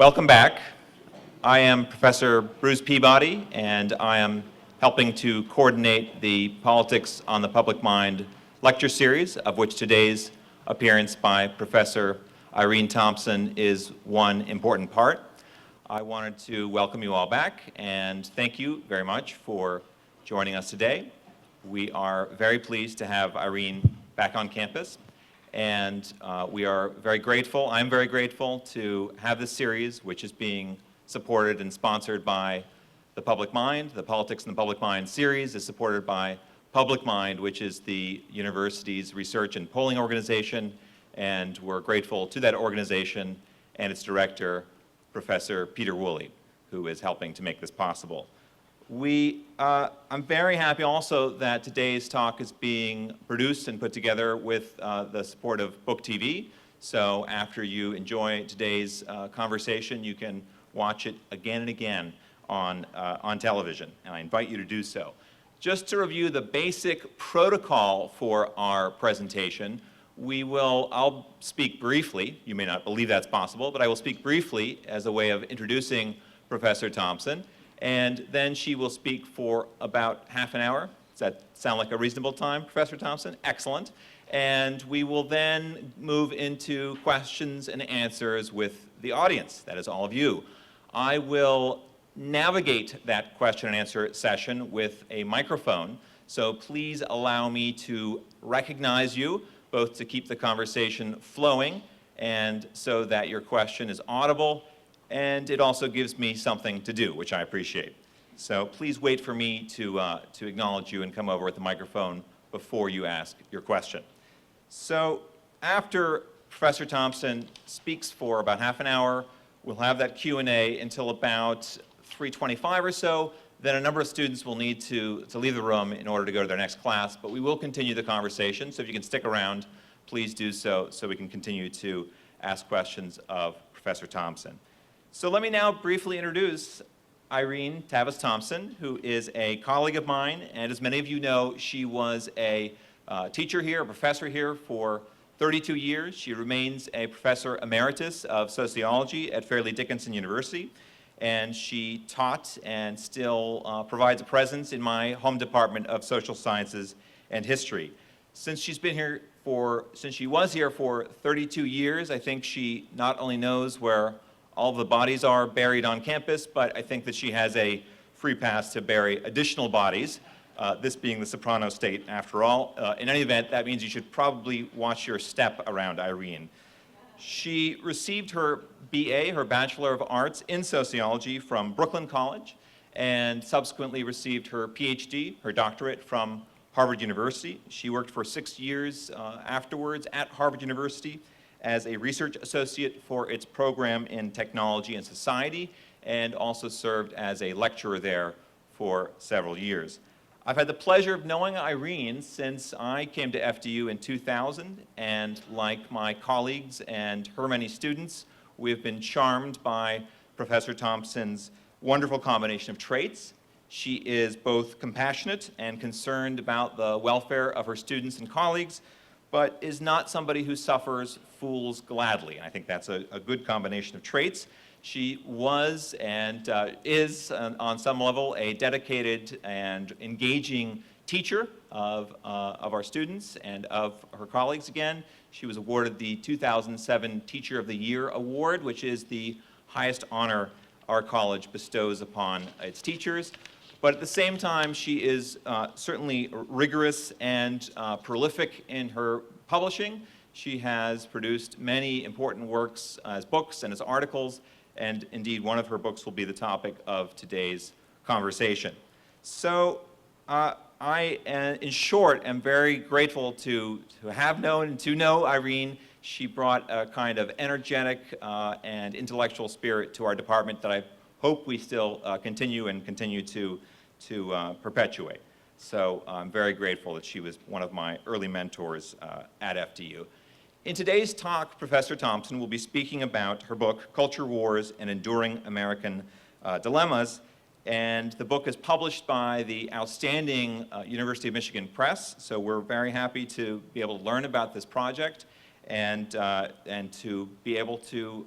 Welcome back. I am Professor Bruce Peabody, and I am helping to coordinate the Politics on the Public Mind lecture series, of which today's appearance by Professor Irene Thompson is one important part. I wanted to welcome you all back and thank you very much for joining us today. We are very pleased to have Irene back on campus, and we are very grateful, I'm very grateful to have this series, which is being supported and sponsored by the Public Mind. The Politics in the Public Mind series is supported by Public Mind, which is the university's research and polling organization, and we're grateful to that organization and its director, Professor Peter Woolley, who is helping to make this possible. I'm very happy also that today's talk is being produced and put together with the support of Book TV. So after you enjoy today's conversation, you can watch it again and again on television, and I invite you to do so. Just to review the basic protocol for our presentation, I'll speak briefly. You may not believe that's possible, but I will speak briefly as a way of introducing Professor Thompson. And then she will speak for about half an hour. Does that sound like a reasonable time, Professor Thompson? Excellent. And we will then move into questions and answers with the audience, that is all of you. I will navigate that question and answer session with a microphone, so please allow me to recognize you, both to keep the conversation flowing and so that your question is audible, and it also gives me something to do, which I appreciate. So please wait for me to acknowledge you and come over with the microphone before you ask your question. So after Professor Thompson speaks for about half an hour, we'll have that Q&A until about 3:25 or so. Then a number of students will need to leave the room in order to go to their next class, but we will continue the conversation, so if you can stick around, please do so we can continue to ask questions of Professor Thompson. So let me now briefly introduce Irene Tavis Thompson, who is a colleague of mine, and as many of you know, she was a teacher here, a professor here for 32 years. She remains a professor emeritus of sociology at Fairleigh Dickinson University, and she taught and still provides a presence in my home department of social sciences and history. Since she was here for 32 years, I think she not only knows where all of the bodies are buried on campus, but I think that she has a free pass to bury additional bodies, this being the soprano state after all. In any event, that means you should probably watch your step around Irene. She received her BA, her Bachelor of Arts in Sociology from Brooklyn College, and subsequently received her PhD, her doctorate, from Harvard University. She worked for 6 years afterwards at Harvard University as a research associate for its program in technology and society, and also served as a lecturer there for several years. I've had the pleasure of knowing Irene since I came to FDU in 2000, and like my colleagues and her many students, we've been charmed by Professor Thompson's wonderful combination of traits. She is both compassionate and concerned about the welfare of her students and colleagues, but is not somebody who suffers fools gladly. I think that's a good combination of traits. She was and is, on some level, a dedicated and engaging teacher of our students and of her colleagues again. She was awarded the 2007 Teacher of the Year Award, which is the highest honor our college bestows upon its teachers. But at the same time, she is certainly rigorous and prolific in her publishing. She has produced many important works as books and as articles, and indeed one of her books will be the topic of today's conversation. So I, in short, am very grateful to have known and to know Irene. She brought a kind of energetic and intellectual spirit to our department that I hope we still continue to perpetuate. So I'm very grateful that she was one of my early mentors at FDU. In today's talk, Professor Thompson will be speaking about her book, Culture Wars and Enduring American Dilemmas, and the book is published by the outstanding University of Michigan Press, so we're very happy to be able to learn about this project and to be able to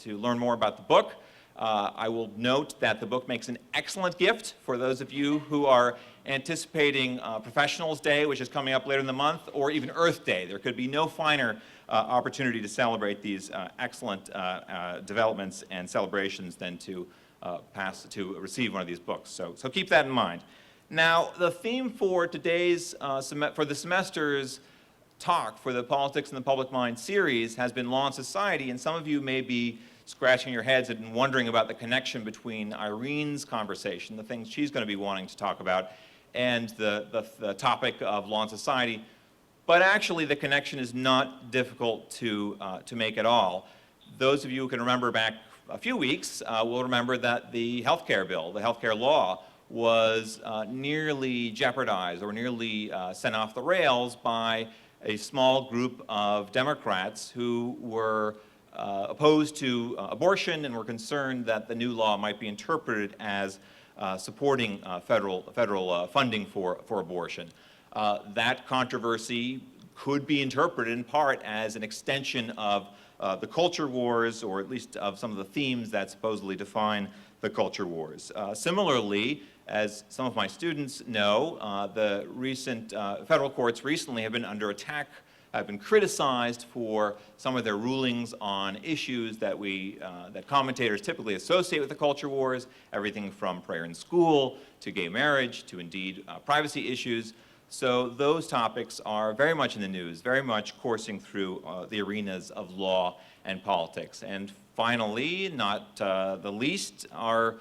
learn more about the book. I will note that the book makes an excellent gift for those of you who are anticipating Professionals Day, which is coming up later in the month, or even Earth Day. There could be no finer opportunity to celebrate these excellent developments and celebrations than to receive one of these books. So keep that in mind. Now, the theme for today's, for the semester's talk for the Politics in the Public Mind series has been Law and Society, and some of you may be scratching your heads and wondering about the connection between Irene's conversation, the things she's going to be wanting to talk about, and the topic of Law and Society. But actually, the connection is not difficult to make at all. Those of you who can remember back a few weeks will remember that the healthcare bill, the healthcare law, was nearly jeopardized or nearly sent off the rails by a small group of Democrats who were opposed to abortion and were concerned that the new law might be interpreted as supporting federal funding for abortion. That controversy could be interpreted in part as an extension of the culture wars, or at least of some of the themes that supposedly define the culture wars. Similarly, as some of my students know, the recent federal courts recently have been under attack, have been criticized for some of their rulings on issues that that commentators typically associate with the culture wars, everything from prayer in school to gay marriage to indeed privacy issues. So those topics are very much in the news, very much coursing through the arenas of law and politics. And finally, not the least, our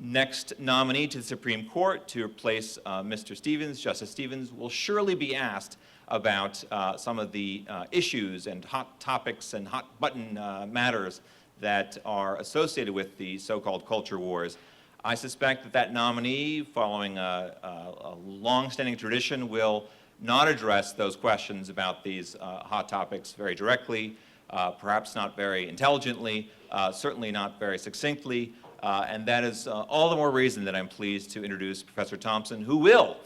next nominee to the Supreme Court to replace Mr. Stevens, Justice Stevens, will surely be asked about some of the issues and hot topics and hot button matters that are associated with the so-called culture wars. I suspect that nominee, following a long-standing tradition, will not address those questions about these hot topics very directly, perhaps not very intelligently, certainly not very succinctly, and that is all the more reason that I'm pleased to introduce Professor Thompson, who will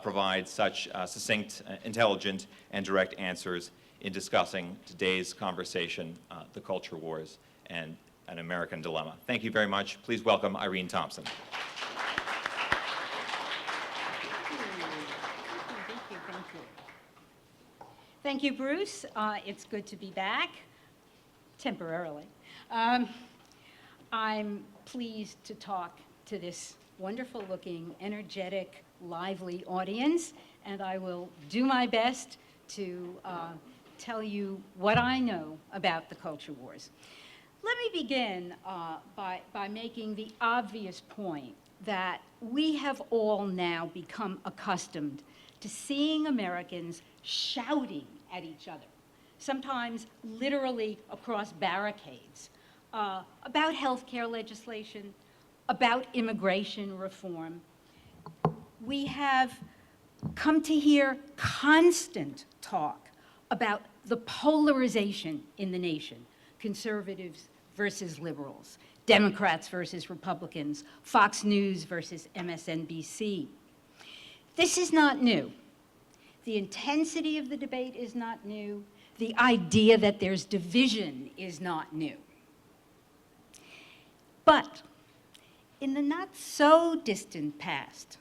provide such succinct, intelligent, and direct answers in discussing today's conversation, the culture wars and an American dilemma. Thank you very much. Please welcome Irene Thompson. Thank you, Bruce. It's good to be back, temporarily. I'm pleased to talk to this wonderful-looking, energetic, lively audience, and I will do my best to tell you what I know about the culture wars. Let me begin by making the obvious point that we have all now become accustomed to seeing Americans shouting at each other, sometimes literally across barricades, about health care legislation, about immigration reform. We have come to hear constant talk about the polarization in the nation, conservatives versus liberals, Democrats versus Republicans, Fox News versus MSNBC. This is not new. The intensity of the debate is not new. The idea that there's division is not new. But in the not so distant past,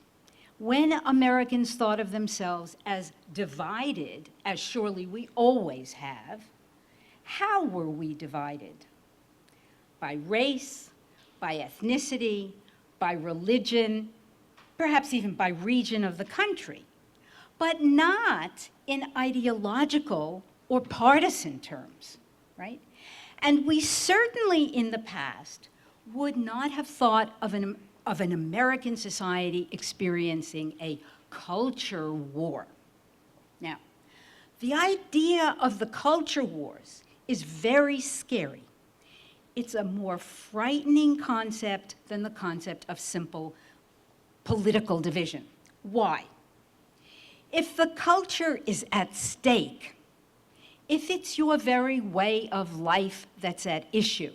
when Americans thought of themselves as divided, as surely we always have, how were we divided? By race, by ethnicity, by religion, perhaps even by region of the country, but not in ideological or partisan terms, right? And we certainly in the past would not have thought of an American society experiencing a culture war. Now, the idea of the culture wars is very scary. It's a more frightening concept than the concept of simple political division. Why? If the culture is at stake, if it's your very way of life that's at issue,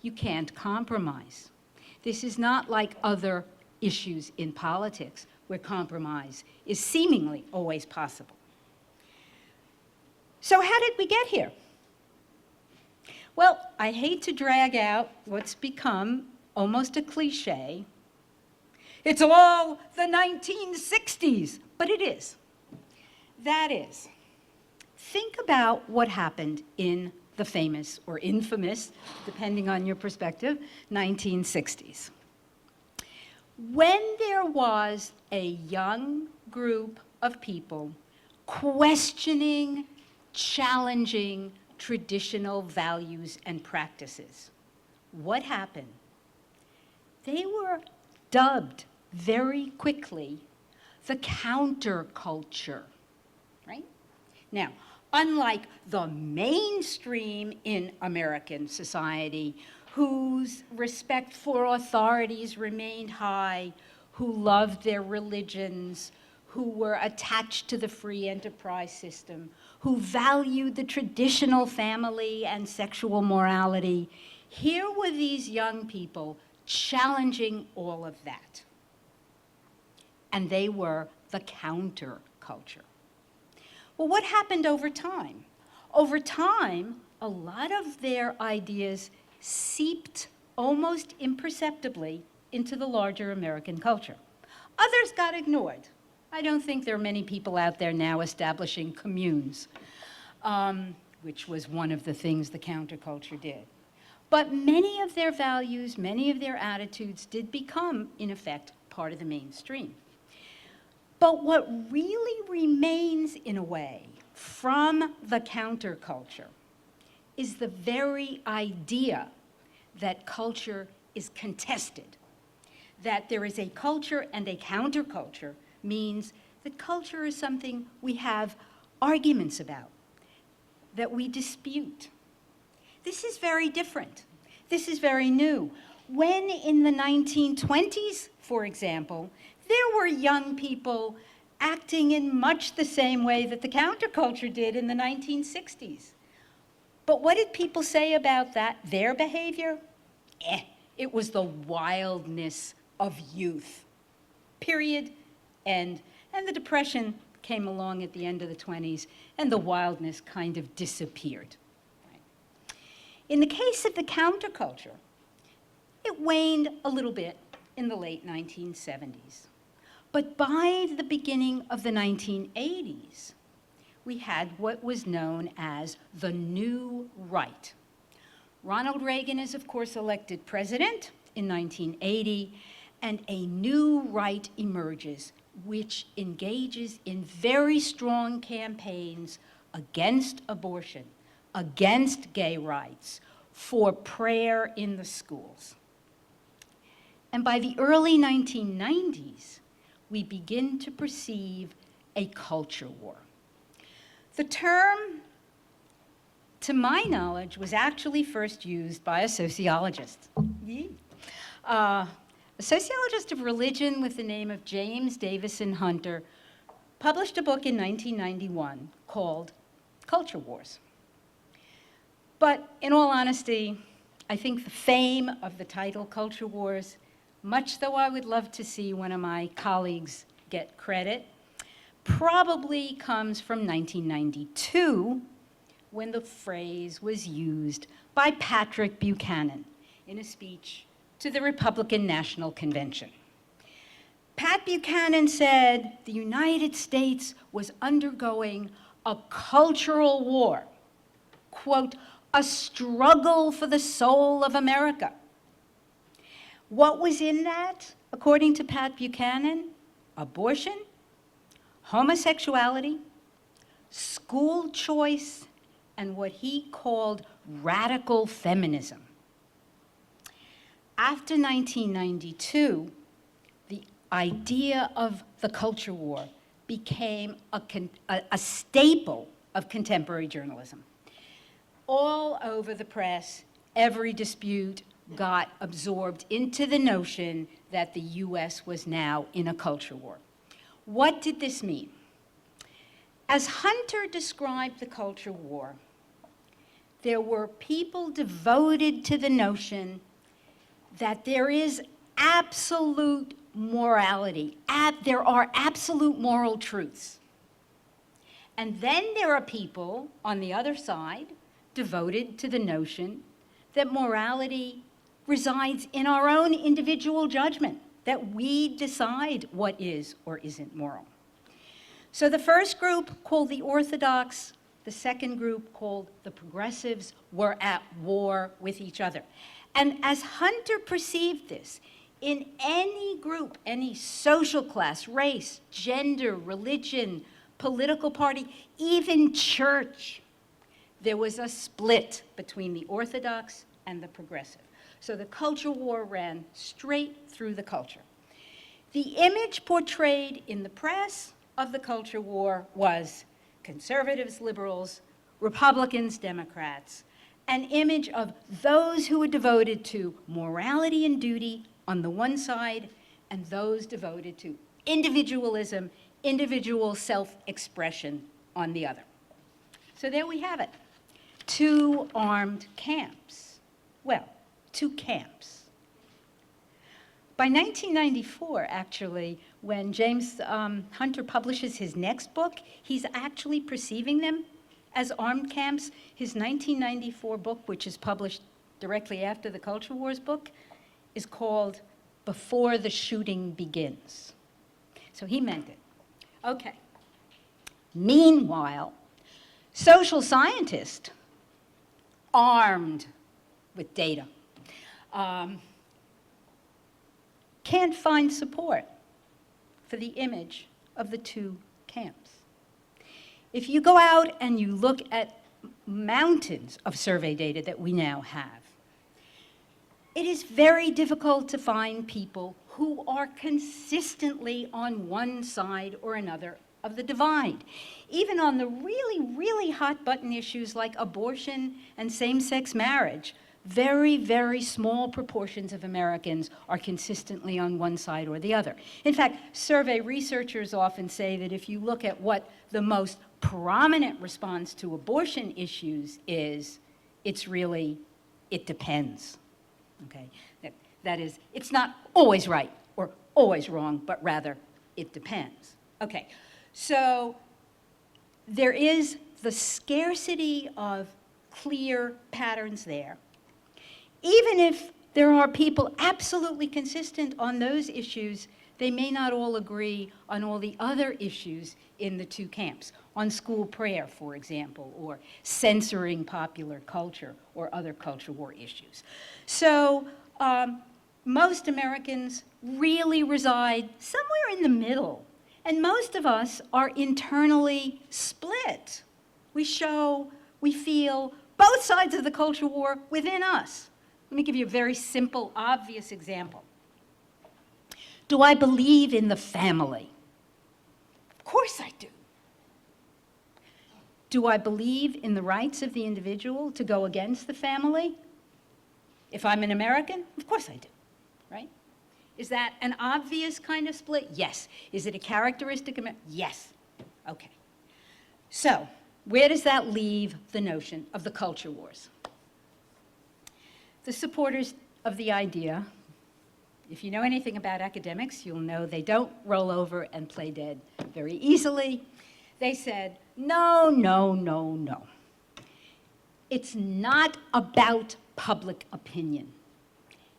you can't compromise. This is not like other issues in politics where compromise is seemingly always possible. So how did we get here? Well, I hate to drag out what's become almost a cliche. It's all the 1960s, but it is. That is, think about what happened in the famous or infamous, depending on your perspective, 1960s. When there was a young group of people questioning, challenging traditional values and practices, what happened? They were dubbed very quickly the counterculture, right? Now, unlike the mainstream in American society, whose respect for authorities remained high, who loved their religions, who were attached to the free enterprise system, who valued the traditional family and sexual morality, here were these young people challenging all of that. And they were the counterculture. Well, what happened over time? Over time, a lot of their ideas seeped almost imperceptibly into the larger American culture. Others got ignored. I don't think there are many people out there now establishing communes, which was one of the things the counterculture did. But many of their values, many of their attitudes did become, in effect, part of the mainstream. But what really remains, in a way, from the counterculture is the very idea that culture is contested. That there is a culture and a counterculture means that culture is something we have arguments about, that we dispute. This is very different. This is very new. When in the 1920s, for example, there were young people acting in much the same way that the counterculture did in the 1960s. But what did people say about that, their behavior? It was the wildness of youth, period, end. And the Depression came along at the end of the 20s, and the wildness kind of disappeared. In the case of the counterculture, it waned a little bit in the late 1970s. But by the beginning of the 1980s, we had what was known as the New Right. Ronald Reagan is, of course, elected president in 1980, and a new right emerges, which engages in very strong campaigns against abortion, against gay rights, for prayer in the schools. And by the early 1990s, we begin to perceive a culture war. The term, to my knowledge, was actually first used by a sociologist. A sociologist of religion with the name of James Davison Hunter published a book in 1991 called Culture Wars. But in all honesty, I think the fame of the title Culture Wars, much though I would love to see one of my colleagues get credit, probably comes from 1992, when the phrase was used by Patrick Buchanan in a speech to the Republican National Convention. Pat Buchanan said the United States was undergoing a cultural war, quote, a struggle for the soul of America. What was in that, according to Pat Buchanan? Abortion, homosexuality, school choice, and what he called radical feminism. After 1992, the idea of the culture war became a staple of contemporary journalism. All over the press, every dispute got absorbed into the notion that the US was now in a culture war. What did this mean? As Hunter described the culture war, there were people devoted to the notion that there is absolute morality, there are absolute moral truths. And then there are people on the other side devoted to the notion that morality resides in our own individual judgment, that we decide what is or isn't moral. So the first group, called the Orthodox, the second group, called the Progressives, were at war with each other. And as Hunter perceived this, in any group, any social class, race, gender, religion, political party, even church, there was a split between the Orthodox and the Progressive. So the culture war ran straight through the culture. The image portrayed in the press of the culture war was conservatives, liberals, Republicans, Democrats, an image of those who were devoted to morality and duty on the one side, and those devoted to individualism, individual self-expression on the other. So there we have it. Two armed camps. Well, two camps. By 1994, actually, when James Hunter publishes his next book, he's actually perceiving them as armed camps. His 1994 book, which is published directly after the Culture Wars book, is called Before the Shooting Begins. So he meant it. Okay. Meanwhile, social scientists, armed with data, can't find support for the image of the two camps. If you go out and you look at mountains of survey data that we now have, it is very difficult to find people who are consistently on one side or another of the divide. Even on the really, really hot button issues like abortion and same-sex marriage, very, very small proportions of Americans are consistently on one side or the other. In fact, survey researchers often say that if you look at what the most prominent response to abortion issues is, it's really, it depends. Okay? That is, it's not always right or always wrong, but rather, it depends. Okay, so there is the scarcity of clear patterns there. Even if there are people absolutely consistent on those issues, they may not all agree on all the other issues in the two camps, on school prayer, for example, or censoring popular culture or other culture war issues. So most Americans really reside somewhere in the middle, and most of us are internally split. We feel both sides of the culture war within us. Let me give you a very simple, obvious example. Do I believe in the family? Of course I do. Do I believe in the rights of the individual to go against the family? If I'm an American, of course I do, right? Is that an obvious kind of split? Yes. Is it a characteristic of Yes. Okay. So, where does that leave the notion of the culture wars? The supporters of the idea, if you know anything about academics, you'll know they don't roll over and play dead very easily. They said, no, no, no, no. It's not about public opinion.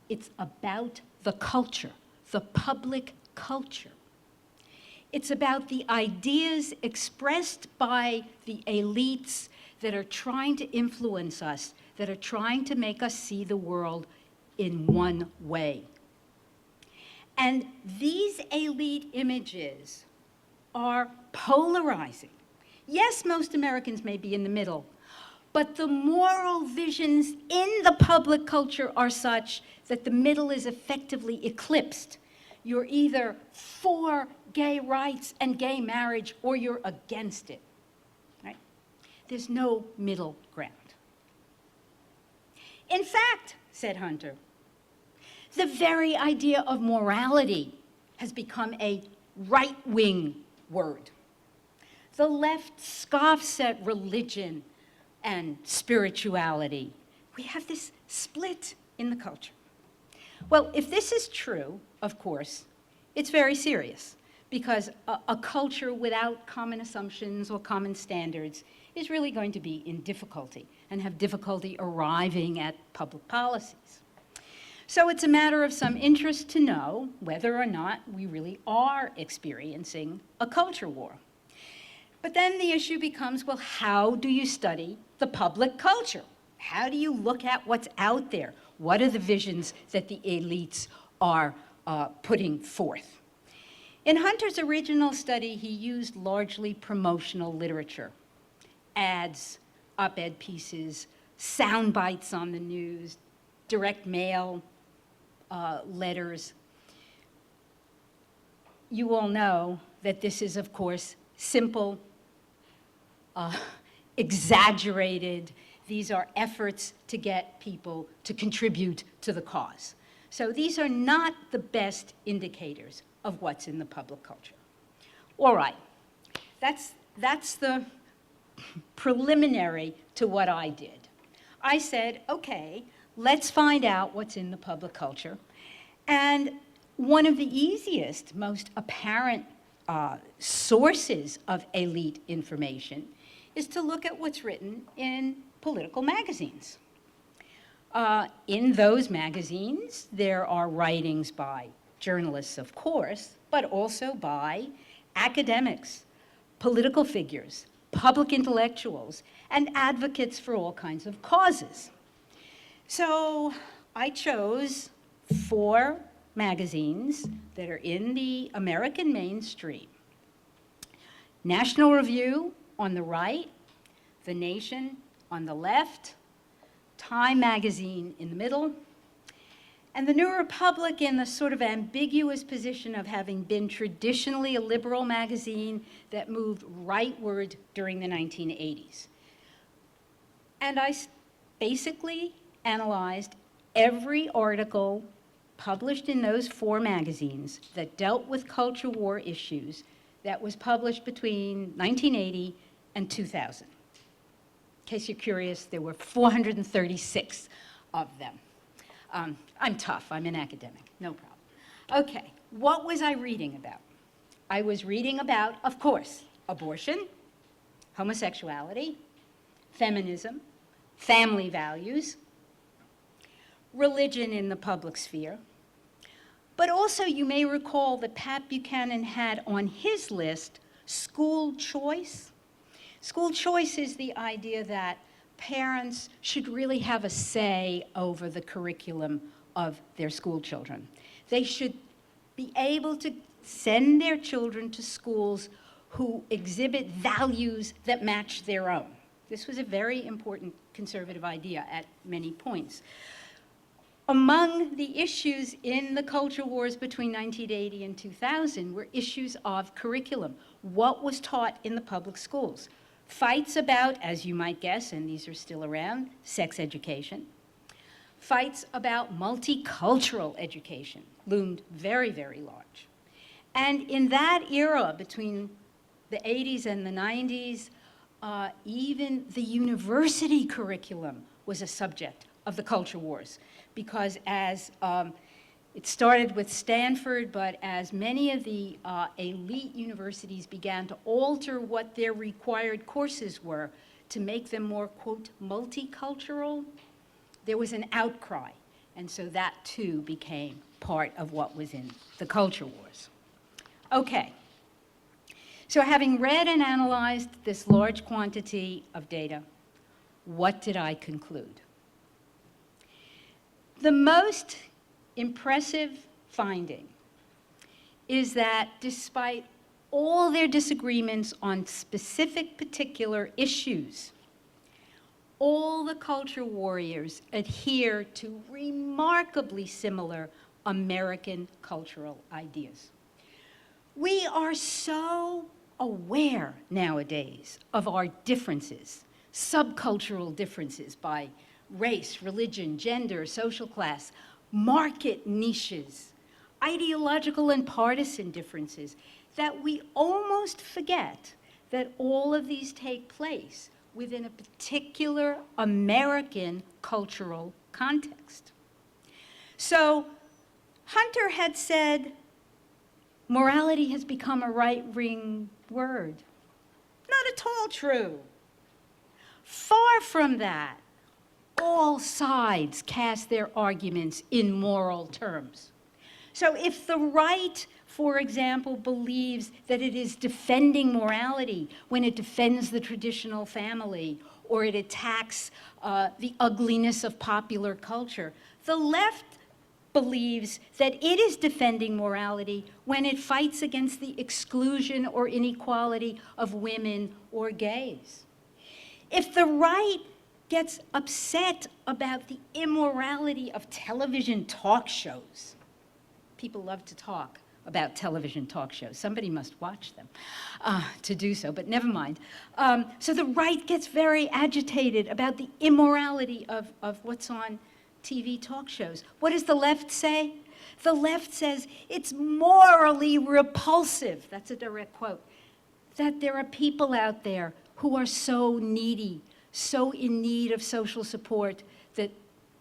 It's about the culture, the public culture. It's about the ideas expressed by the elites that are trying to influence us, that are trying to make us see the world in one way. And these elite images are polarizing. Yes, most Americans may be in the middle, but the moral visions in the public culture are such that the middle is effectively eclipsed. You're either for gay rights and gay marriage, or you're against it, right? There's no middle ground. In fact, said Hunter, the very idea of morality has become a right-wing word. The left scoffs at religion and spirituality. We have this split in the culture. Well, if this is true, of course, it's very serious, because a culture without common assumptions or common standards is really going to be in difficulty and have difficulty arriving at public policies. So it's a matter of some interest to know whether or not we really are experiencing a culture war. But then the issue becomes, well, how do you study the public culture? How do you look at what's out there? What are the visions that the elites are putting forth? In Hunter's original study, he used largely promotional literature, ads, op-ed pieces, sound bites on the news, direct mail, letters. You all know that this is, of course, simple, exaggerated. These are efforts to get people to contribute to the cause. So these are not the best indicators of what's in the public culture. All right, that's the preliminary to what I did. I said, okay, let's find out what's in the public culture. And one of the easiest, most apparent sources of elite information is to look at what's written in political magazines. In those magazines, there are writings by journalists, of course, but also by academics, political figures, public intellectuals, and advocates for all kinds of causes. So I chose 4 magazines that are in the American mainstream. National Review on the right, The Nation on the left, Time magazine in the middle, and the New Republic in the sort of ambiguous position of having been traditionally a liberal magazine that moved rightward during the 1980s. And I basically analyzed every article published in those 4 magazines that dealt with culture war issues that was published between 1980 and 2000. In case you're curious, there were 436 of them. I'm tough, I'm an academic, no problem. Okay, what was I reading about? I was reading about, of course, abortion, homosexuality, feminism, family values, religion in the public sphere. But also, you may recall that Pat Buchanan had on his list school choice. School choice is the idea that parents should really have a say over the curriculum of their school children. They should be able to send their children to schools who exhibit values that match their own. This was a very important conservative idea at many points. Among the issues in the culture wars between 1980 and 2000 were issues of curriculum. What was taught in the public schools? Fights about, as you might guess, and these are still around, sex education. Fights about multicultural education loomed very, very large. And in that era, between the 80s and the 90s, even the university curriculum was a subject of the culture wars, because as it started with Stanford, but as many of the elite universities began to alter what their required courses were to make them more, quote, multicultural, there was an outcry. And so that too became part of what was in the culture wars. Okay. So having read and analyzed this large quantity of data, what did I conclude? The most impressive finding is that despite all their disagreements on specific particular issues, all the culture warriors adhere to remarkably similar American cultural ideas. We are so aware nowadays of our differences, subcultural differences by race, religion, gender, social class, market niches, ideological and partisan differences, that we almost forget that all of these take place within a particular American cultural context. So Hunter had said, morality has become a right-wing word. Not at all true. Far from that. All sides cast their arguments in moral terms. So if the right, for example, believes that it is defending morality when it defends the traditional family or it attacks the ugliness of popular culture, the left believes that it is defending morality when it fights against the exclusion or inequality of women or gays. If the right gets upset about the immorality of television talk shows, people love to talk about television talk shows. Somebody must watch them to do so, but never mind. So the right gets very agitated about the immorality of what's on TV talk shows. What does the left say? The left says it's morally repulsive, that's a direct quote, that there are people out there who are so needy, so in need of social support that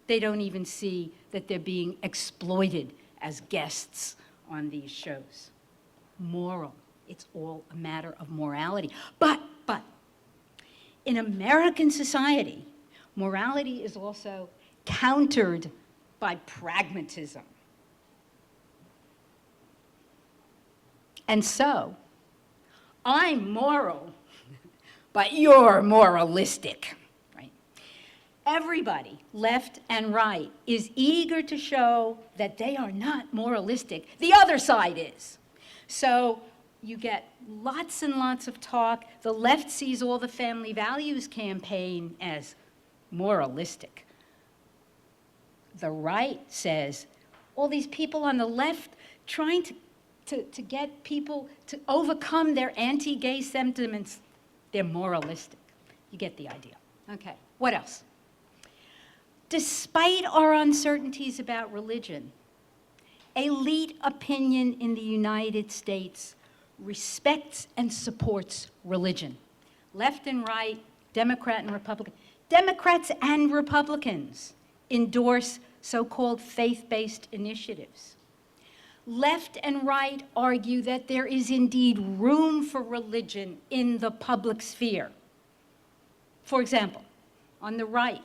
they don't even see that they're being exploited as guests on these shows. Moral. It's all a matter of morality. But, in American society, morality is also countered by pragmatism. And so, I'm moral, but you're moralistic, right? Everybody, left and right, is eager to show that they are not moralistic. The other side is. So you get lots and lots of talk. The left sees all the family values campaign as moralistic. The right says, all these people on the left trying to get people to overcome their anti-gay sentiments, they're moralistic. You get the idea. Okay, what else? Despite our uncertainties about religion, elite opinion in the United States respects and supports religion. Left and right, Democrat and Republican. Democrats and Republicans endorse so-called faith-based initiatives. Left and right argue that there is indeed room for religion in the public sphere. For example, on the right,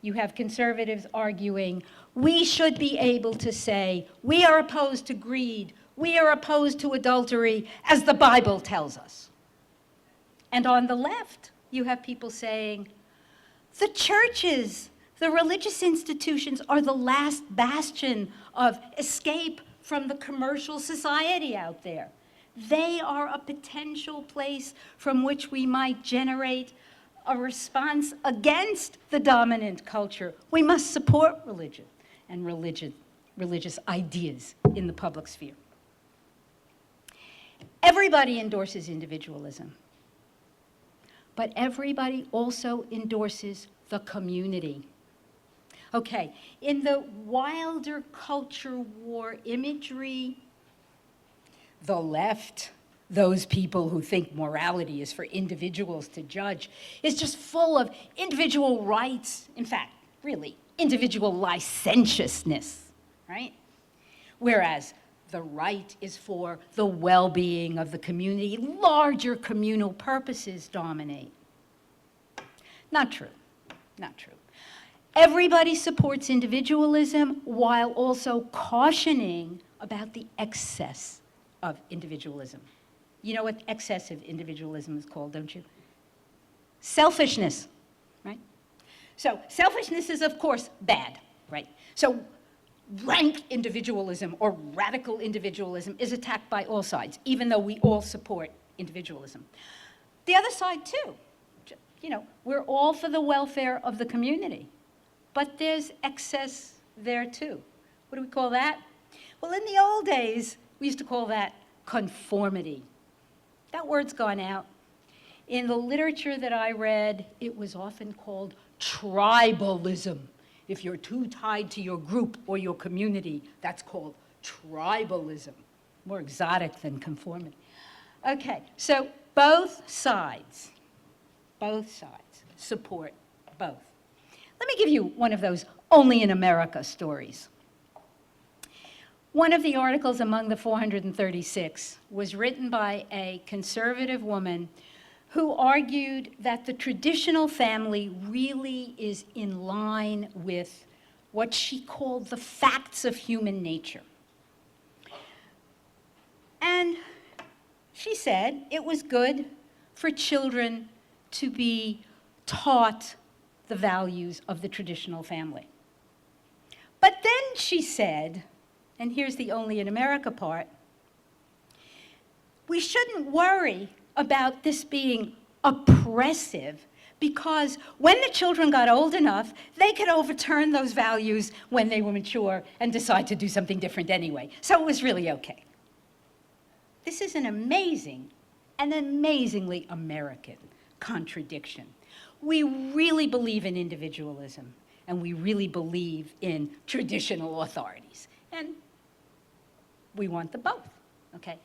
you have conservatives arguing, we should be able to say, we are opposed to greed, we are opposed to adultery, as the Bible tells us. And on the left, you have people saying, the churches, the religious institutions are the last bastion of escape from the commercial society out there. They are a potential place from which we might generate a response against the dominant culture. We must support religion and religious ideas in the public sphere. Everybody endorses individualism, but everybody also endorses the community. Okay, in the wilder culture war imagery, the left, those people who think morality is for individuals to judge, is just full of individual rights. In fact, really, individual licentiousness, right? Whereas the right is for the well-being of the community. Larger communal purposes dominate. Not true, not true. Everybody supports individualism while also cautioning about the excess of individualism. You know what excessive individualism is called, don't you? Selfishness, right? So selfishness is, of course, bad, right? So rank individualism or radical individualism is attacked by all sides, even though we all support individualism. The other side, too. You know, we're all for the welfare of the community, but there's excess there, too. What do we call that? Well, in the old days, we used to call that conformity. That word's gone out. In the literature that I read, it was often called tribalism. If you're too tied to your group or your community, that's called tribalism. More exotic than conformity. Okay, so both sides support both. Let me give you one of those only in America stories. One of the articles among the 436 was written by a conservative woman who argued that the traditional family really is in line with what she called the facts of human nature. And she said it was good for children to be taught the values of the traditional family. But then she said, and here's the only in America part, we shouldn't worry about this being oppressive because when the children got old enough, they could overturn those values when they were mature and decide to do something different anyway. So it was really okay. This is an amazing and amazingly American contradiction. We really believe in individualism, and we really believe in traditional authorities. And we want them both, okay?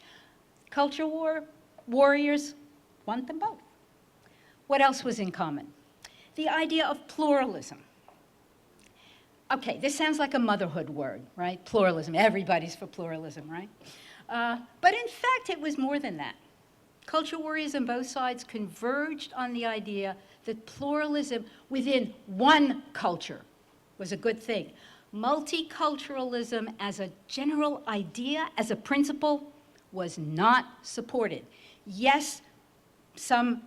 Culture war warriors want them both. What else was in common? The idea of pluralism. Okay, this sounds like a motherhood word, right? Pluralism, everybody's for pluralism, right? But in fact, it was more than that. Culture warriors on both sides converged on the idea that pluralism within one culture was a good thing. Multiculturalism as a general idea, as a principle, was not supported. Yes, some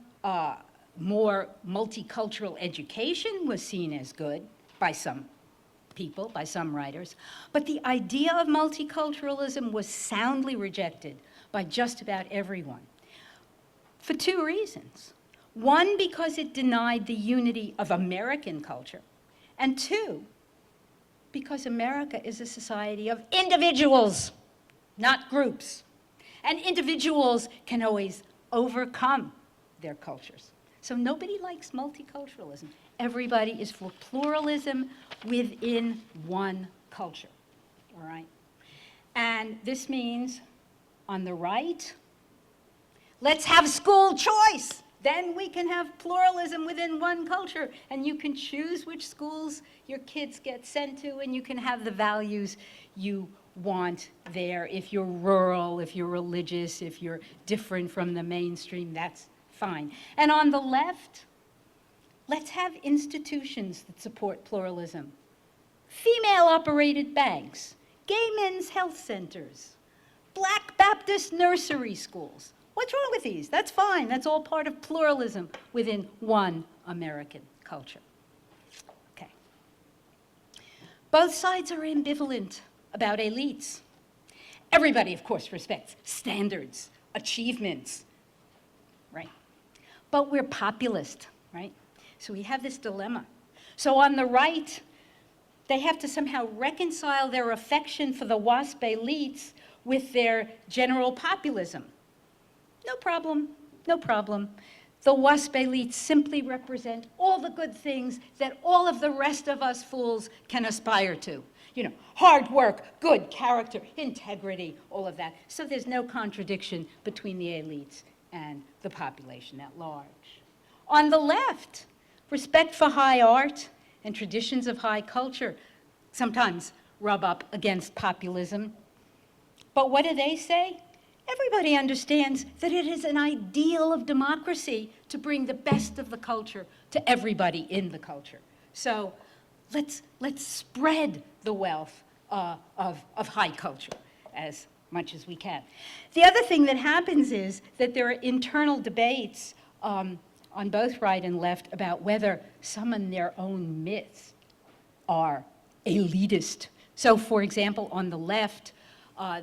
more multicultural education was seen as good by some people, by some writers, but the idea of multiculturalism was soundly rejected by just about everyone. For two reasons. One, because it denied the unity of American culture, and two, because America is a society of individuals, not groups. And individuals can always overcome their cultures. So nobody likes multiculturalism. Everybody is for pluralism within one culture, all right? And this means, on the right, let's have school choice. Then we can have pluralism within one culture, and you can choose which schools your kids get sent to, and you can have the values you want there. If you're rural, if you're religious, if you're different from the mainstream, that's fine. And on the left, let's have institutions that support pluralism. Female-operated banks, gay men's health centers, Black Baptist nursery schools. What's wrong with these? That's fine. That's all part of pluralism within one American culture. Okay. Both sides are ambivalent about elites. Everybody, of course, respects standards, achievements, right? But we're populist, right? So we have this dilemma. So on the right, they have to somehow reconcile their affection for the WASP elites with their general populism. No problem, no problem. The WASP elites simply represent all the good things that all of the rest of us fools can aspire to. You know, hard work, good character, integrity, all of that. So there's no contradiction between the elites and the population at large. On the left, respect for high art and traditions of high culture sometimes rub up against populism. But what do they say? Everybody understands that it is an ideal of democracy to bring the best of the culture to everybody in the culture. So let's spread the wealth of high culture as much as we can. The other thing that happens is that there are internal debates on both right and left about whether some in their own myths are elitist. So for example, on the left,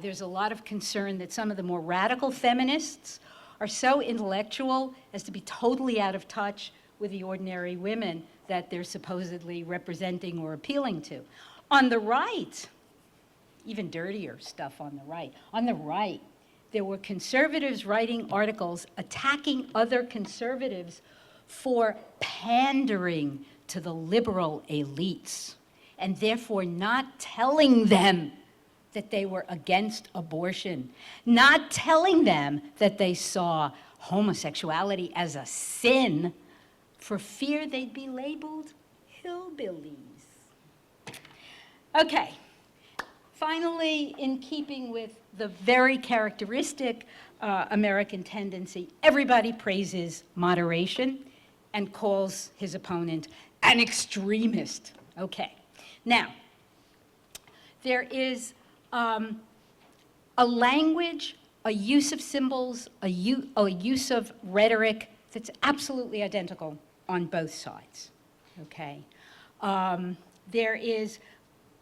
there's a lot of concern that some of the more radical feminists are so intellectual as to be totally out of touch with the ordinary women that they're supposedly representing or appealing to. On the right, even dirtier stuff on the right. On the right, there were conservatives writing articles attacking other conservatives for pandering to the liberal elites and therefore not telling them that they were against abortion, not telling them that they saw homosexuality as a sin for fear they'd be labeled hillbillies. Okay, Finally, in keeping with the very characteristic American tendency, everybody praises moderation and calls his opponent an extremist. Okay. Now, there is a language, a use of symbols, a use of rhetoric that's absolutely identical on both sides. Okay. There is,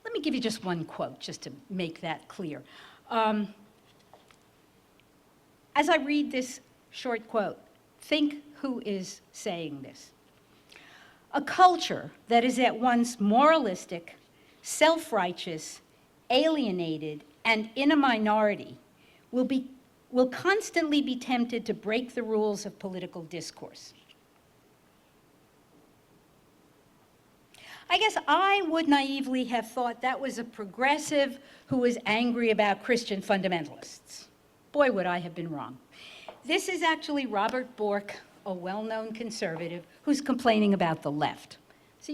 let me give you just one quote just to make that clear. As I read this short quote, think who is saying this. A culture that is at once moralistic, self-righteous, alienated, and in a minority will constantly be tempted to break the rules of political discourse. I guess I would naively have thought that was a progressive who was angry about Christian fundamentalists. Boy, would I have been wrong. This is actually Robert Bork, a well-known conservative, who's complaining about the left. So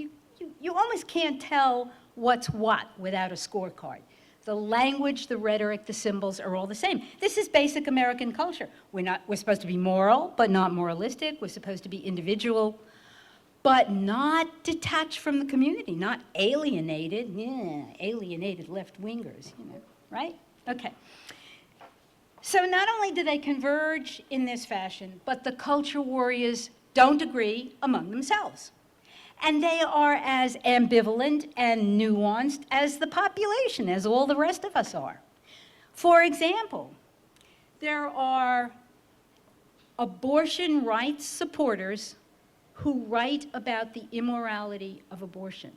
you almost can't tell what's what without a scorecard. The language, the rhetoric, the symbols are all the same. This is basic American culture. We're supposed to be moral, but not moralistic. We're supposed to be individual, but not detached from the community, not alienated. Yeah, alienated left-wingers, right? Okay. So not only do they converge in this fashion, but the culture warriors don't agree among themselves. And they are as ambivalent and nuanced as the population, as all the rest of us are. For example, there are abortion rights supporters who write about the immorality of abortion,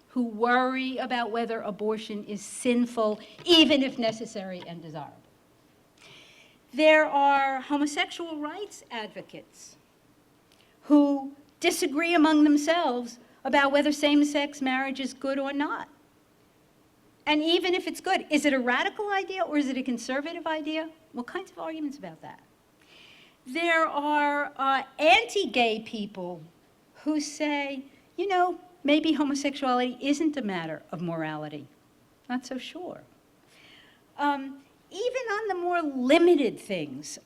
who worry about whether abortion is sinful, even if necessary and desirable. There are homosexual rights advocates who disagree among themselves about whether same-sex marriage is good or not. And even if it's good, is it a radical idea or is it a conservative idea? What kinds of arguments about that? There are anti-gay people who say, maybe homosexuality isn't a matter of morality. Not so sure. Even on the more limited things,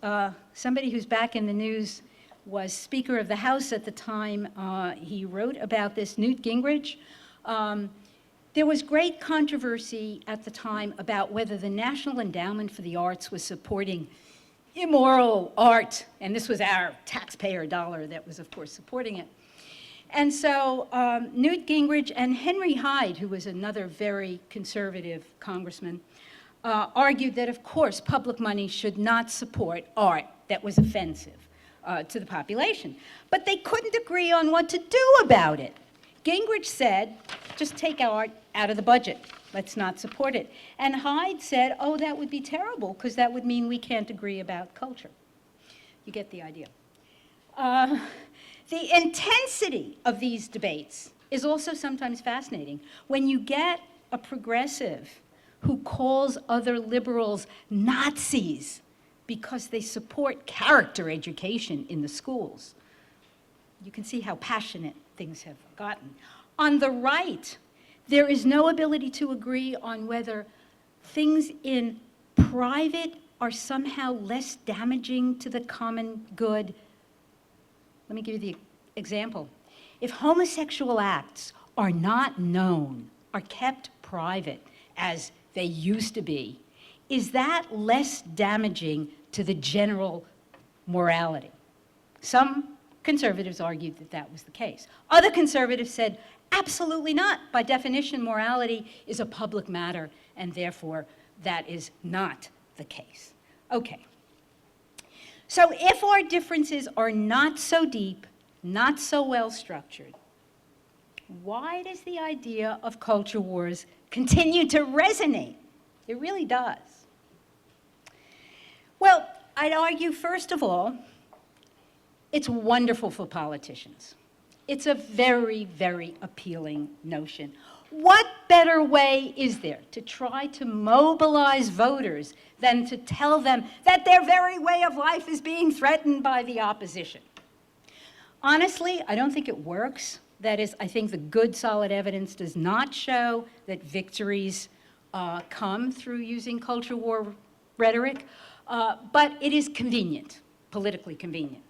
somebody who's back in the news was Speaker of the House at the time. He wrote about this, Newt Gingrich. There was great controversy at the time about whether the National Endowment for the Arts was supporting immoral art, and this was our taxpayer dollar that was, of course, supporting it. And so Newt Gingrich and Henry Hyde, who was another very conservative congressman, argued that, of course, public money should not support art that was offensive to the population. But they couldn't agree on what to do about it. Gingrich said, just take art out of the budget. Let's not support it. And Hyde said, oh, that would be terrible, because that would mean we can't agree about culture. You get the idea. The intensity of these debates is also sometimes fascinating. When you get a progressive who calls other liberals Nazis because they support character education in the schools, you can see how passionate things have gotten. On the right, there is no ability to agree on whether things in private are somehow less damaging to the common good. Let me give you the example. If homosexual acts are not known, are kept private, as they used to be, is that less damaging to the general morality? Some conservatives argued that that was the case. Other conservatives said, absolutely not. By definition, morality is a public matter, and therefore that is not the case. Okay. So if our differences are not so deep, not so well structured, why does the idea of culture wars continue to resonate? It really does. Well, I'd argue, first of all, it's wonderful for politicians. It's a very, very appealing notion. What better way is there to try to mobilize voters than to tell them that their very way of life is being threatened by the opposition? Honestly, I don't think it works. That is, I think the good, solid evidence does not show that victories come through using culture war rhetoric, but it is convenient, politically convenient.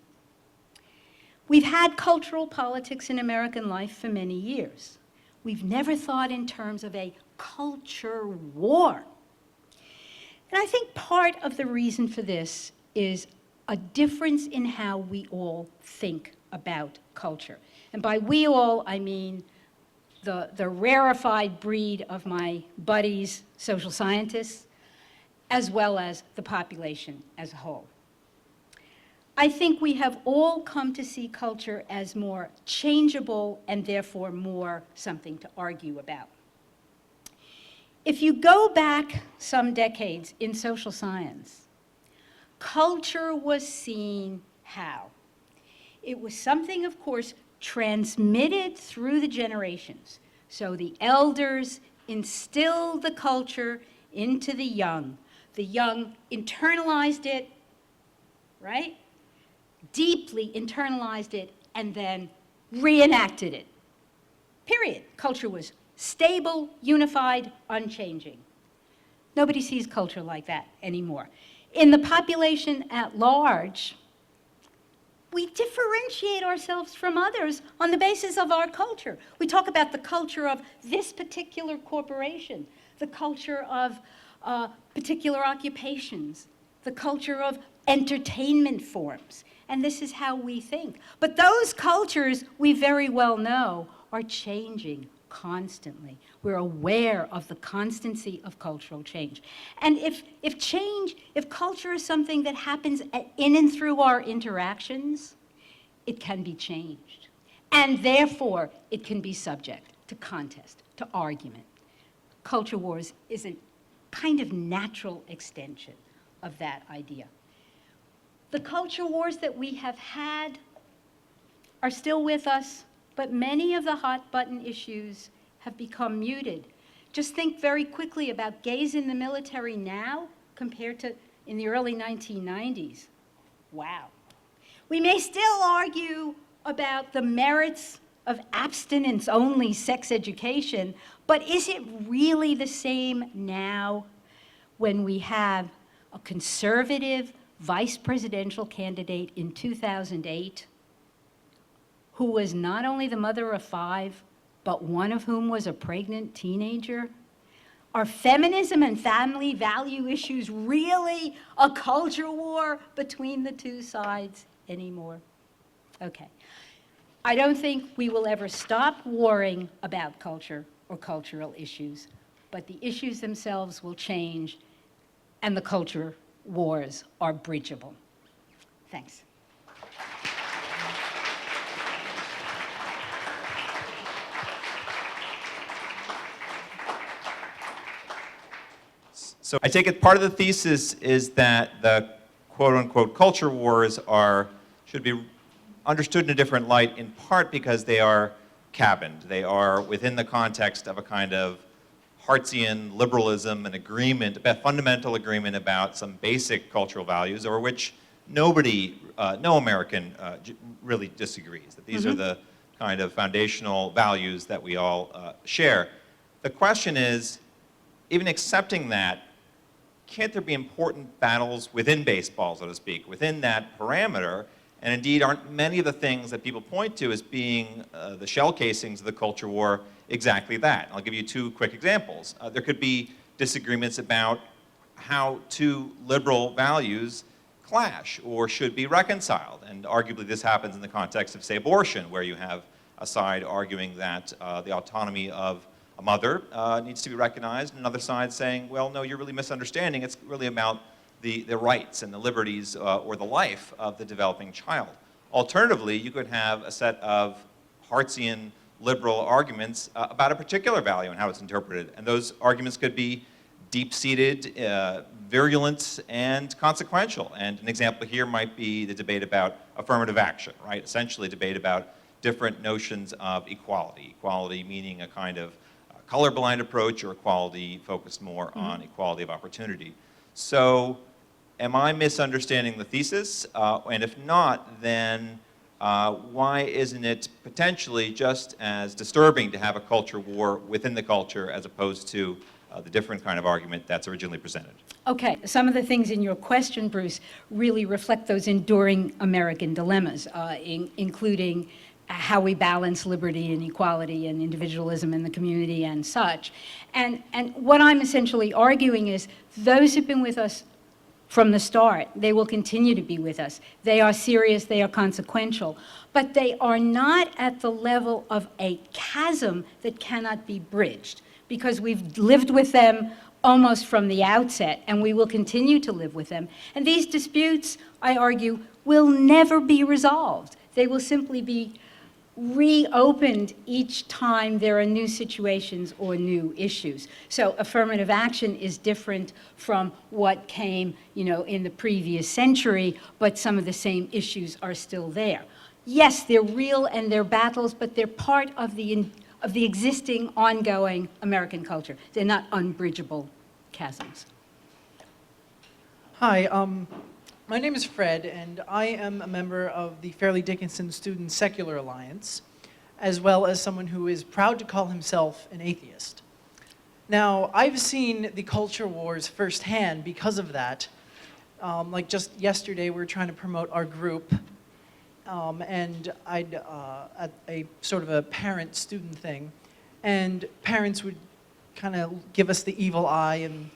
We've had cultural politics in American life for many years. We've never thought in terms of a culture war. And I think part of the reason for this is a difference in how we all think about culture. And by we all, I mean the rarefied breed of my buddies, social scientists, as well as the population as a whole. I think we have all come to see culture as more changeable and therefore more something to argue about. If you go back some decades in social science, culture was seen how? It was something, of course, transmitted through the generations. So the elders instilled the culture into the young. The young internalized it, right? Deeply internalized it, and then reenacted it. Period. Culture was stable, unified, unchanging. Nobody sees culture like that anymore. In the population at large, we differentiate ourselves from others on the basis of our culture. We talk about the culture of this particular corporation, the culture of particular occupations, the culture of entertainment forms. And this is how we think. But those cultures, we very well know, are changing constantly. We're aware of the constancy of cultural change. And if culture is something that happens in and through our interactions, it can be changed. And therefore, it can be subject to contest, to argument. Culture wars is a kind of natural extension of that idea. The culture wars that we have had are still with us, but many of the hot button issues have become muted. Just think very quickly about gays in the military now compared to in the early 1990s. Wow. We may still argue about the merits of abstinence-only sex education, but is it really the same now when we have a conservative vice presidential candidate in 2008 who was not only the mother of 5, but one of whom was a pregnant teenager? Are feminism and family value issues really a culture war between the two sides anymore? Okay. I don't think we will ever stop warring about culture or cultural issues, but the issues themselves will change, and the culture wars are bridgeable. Thanks. So I take it part of the thesis is that the quote-unquote culture wars should be understood in a different light, in part because they are cabined. They are within the context of a kind of Hartzian liberalism, an agreement, a fundamental agreement about some basic cultural values over which no American really disagrees, that these are the kind of foundational values that we all share. The question is, even accepting that, can't there be important battles within baseball, so to speak, within that parameter? And indeed, aren't many of the things that people point to as being the shell casings of the culture war exactly that? I'll give you 2 quick examples. There could be disagreements about how 2 liberal values clash or should be reconciled. And arguably this happens in the context of, say, abortion, where you have a side arguing that the autonomy of a mother needs to be recognized, and another side saying, well, no, you're really misunderstanding. It's really about the rights and the liberties or the life of the developing child. Alternatively, you could have a set of Hartzian liberal arguments about a particular value and how it's interpreted. And those arguments could be deep-seated, virulent, and consequential. And an example here might be the debate about affirmative action, right? Essentially a debate about different notions of equality. Equality meaning a kind of colorblind approach, or equality focused more on equality of opportunity. So am I misunderstanding the thesis? And if not, then why isn't it potentially just as disturbing to have a culture war within the culture as opposed to the different kind of argument that's originally presented. Okay, some of the things in your question, Bruce, really reflect those enduring American dilemmas, including how we balance liberty and equality and individualism in the community and such. And what I'm essentially arguing is those who've been with us from the start, they will continue to be with us. They are serious, they are consequential, but they are not at the level of a chasm that cannot be bridged, because we've lived with them almost from the outset, and we will continue to live with them. And these disputes, I argue, will never be resolved. They will simply be reopened each time there are new situations or new issues. So affirmative action is different from what came, in the previous century, but some of the same issues are still there. Yes, they're real and they're battles, but they're part of the existing, ongoing American culture. They're not unbridgeable chasms. Hi, my name is Fred, and I am a member of the Fairleigh Dickinson Student Secular Alliance, as well as someone who is proud to call himself an atheist. Now, I've seen the culture wars firsthand because of that. Like just yesterday, we were trying to promote our group, and I'd at a sort of a parent-student thing, and parents would kind of give us the evil eye, and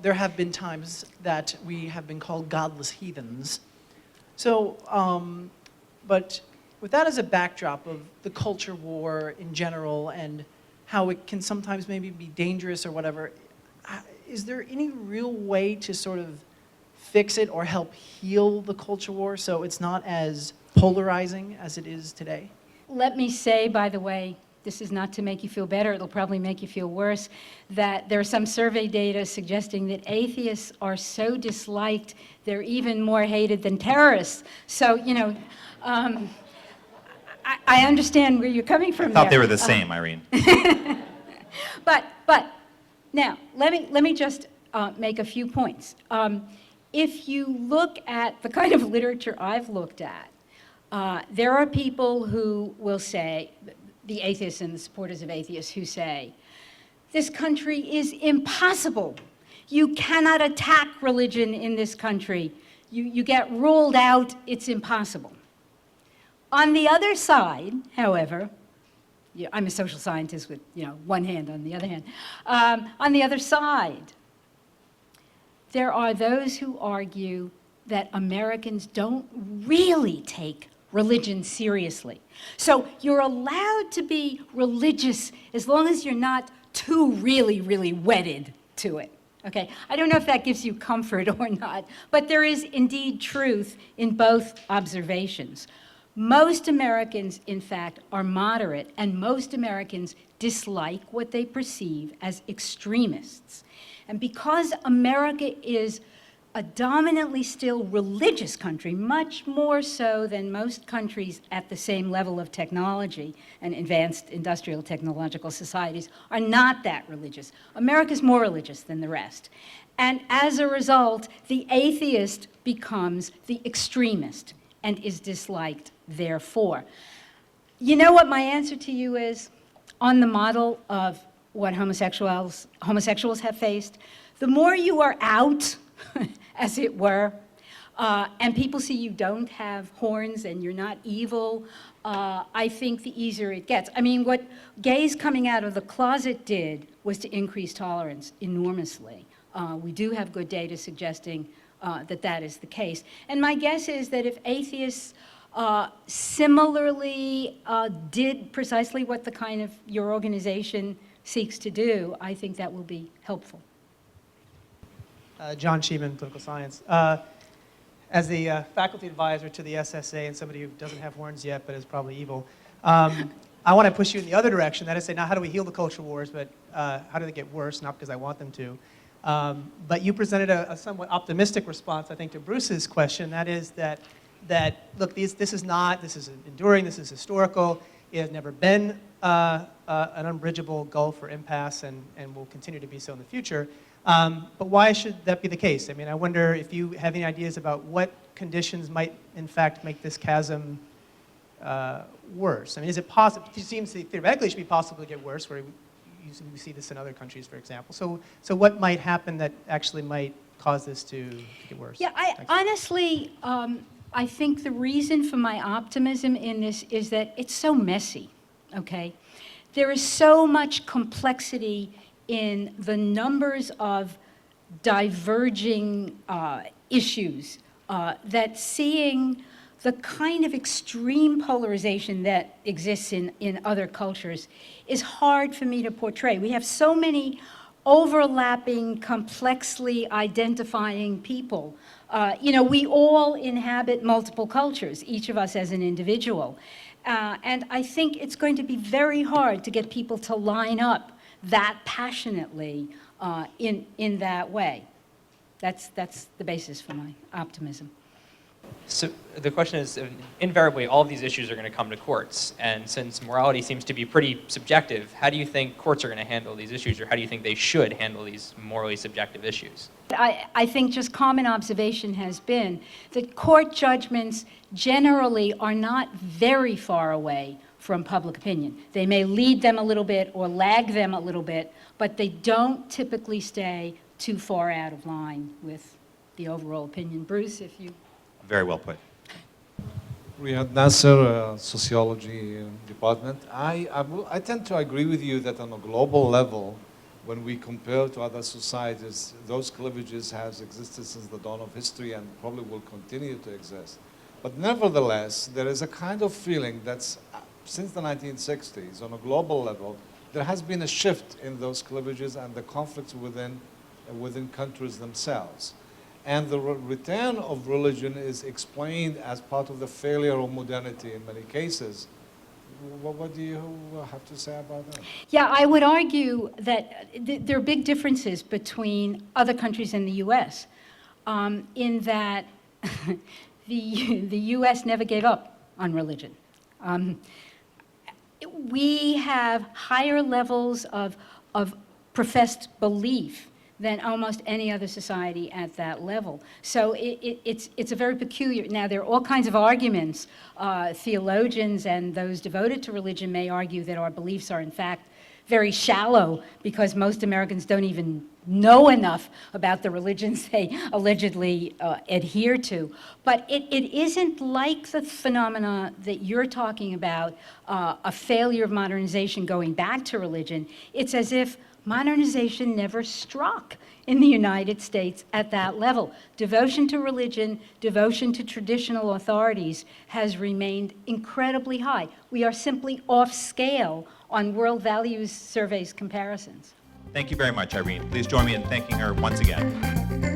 there have been times that we have been called godless heathens. So, but with that as a backdrop of the culture war in general and how it can sometimes maybe be dangerous or whatever, is there any real way to sort of fix it or help heal the culture war so it's not as polarizing as it is today? Let me say, by the way, this is not to make you feel better, it'll probably make you feel worse, that there are some survey data suggesting that atheists are so disliked, they're even more hated than terrorists. So, I understand where you're coming from I thought there. they were the same, Irene. But now, let me just make a few points. If you look at the kind of literature I've looked at, there are people who will say, the atheists and the supporters of atheists who say, this country is impossible. You cannot attack religion in this country. You get ruled out, it's impossible. On the other side, however, I'm a social scientist with one hand on the other hand. On the other side, there are those who argue that Americans don't really take religion seriously. So you're allowed to be religious as long as you're not too really wedded to it. Okay, I don't know if that gives you comfort or not, but there is indeed truth in both observations. Most Americans, in fact, are moderate, and most Americans dislike what they perceive as extremists. And because America is a dominantly still religious country, much more so than most countries at the same level of technology, and advanced industrial technological societies are not that religious. America's more religious than the rest. And as a result, the atheist becomes the extremist and is disliked therefore. You know what my answer to you is? On the model of what homosexuals have faced, the more you are out, as it were, and people see you don't have horns and you're not evil, I think the easier it gets. I mean, what gays coming out of the closet did was to increase tolerance enormously. We do have good data suggesting that is the case. And my guess is that if atheists similarly did precisely what the kind of your organization seeks to do, I think that will be helpful. John Sheeman, political science. As the faculty advisor to the SSA and somebody who doesn't have horns yet but is probably evil, I want to push you in the other direction. That is, say, not how do we heal the culture wars, but how do they get worse? Not because I want them to. But you presented a somewhat optimistic response, I think, to Bruce's question. That is that look, this is enduring, this is historical. It has never been an unbridgeable gulf or impasse, and will continue to be so in the future. But why should that be the case? I mean, I wonder if you have any ideas about what conditions might, in fact, make this chasm worse. I mean, is it possible? It seems theoretically it should be possible to get worse, where we see this in other countries, for example. So what might happen that actually might cause this to get worse? Yeah, honestly, I think the reason for my optimism in this is that it's so messy, okay? There is so much complexity in the numbers of diverging issues that seeing the kind of extreme polarization that exists in other cultures is hard for me to portray. We have so many overlapping, complexly identifying people. We all inhabit multiple cultures, each of us as an individual. And I think it's going to be very hard to get people to line up that passionately in that way. That's the basis for my optimism. So the question is, invariably, all of these issues are going to come to courts. And since morality seems to be pretty subjective, how do you think courts are going to handle these issues, or how do you think they should handle these morally subjective issues? I think just common observation has been that court judgments generally are not very far away from public opinion. They may lead them a little bit or lag them a little bit, but they don't typically stay too far out of line with the overall opinion. Bruce, if you... Very well put. Riyad Nasser, sociology department. I tend to agree with you that on a global level, when we compare to other societies, those cleavages have existed since the dawn of history and probably will continue to exist. But nevertheless, there is a kind of feeling that since the 1960s, on a global level, there has been a shift in those cleavages and the conflicts within countries themselves. And the return of religion is explained as part of the failure of modernity in many cases. What do you have to say about that? Yeah, I would argue that there are big differences between other countries and the U.S. In that the U.S. never gave up on religion. We have higher levels of professed belief than almost any other society at that level. So it's a very peculiar, now there are all kinds of arguments. Theologians and those devoted to religion may argue that our beliefs are in fact very shallow because most Americans don't even know enough about the religions they allegedly adhere to. But it isn't like the phenomena that you're talking about, a failure of modernization going back to religion. It's as if modernization never struck in the United States at that level. Devotion to religion, devotion to traditional authorities has remained incredibly high. We are simply off scale on World Values Survey's comparisons. Thank you very much, Irene. Please join me in thanking her once again.